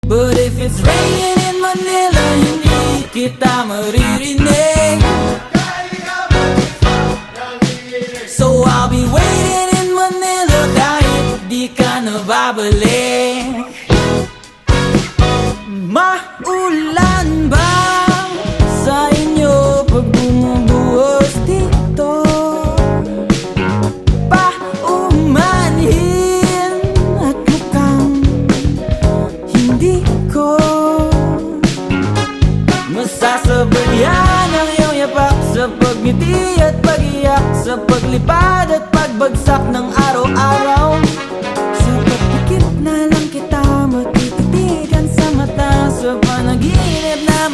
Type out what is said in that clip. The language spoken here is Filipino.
But if it's raining in Manila, hindi kita maririnig. So I'll be waiting in Manila kahit di ka na babalik. Maulan ba sa inyo pag bumubuhos dito? Paumanhin at mukhang hindi ko masasabayan ang iyong yapak sa pagngiti at pag-iyak, sa paglipad at pagbagsak ng araw-araw. Sa pagpikit na lang kita matititigan sa mata, sa panaginip na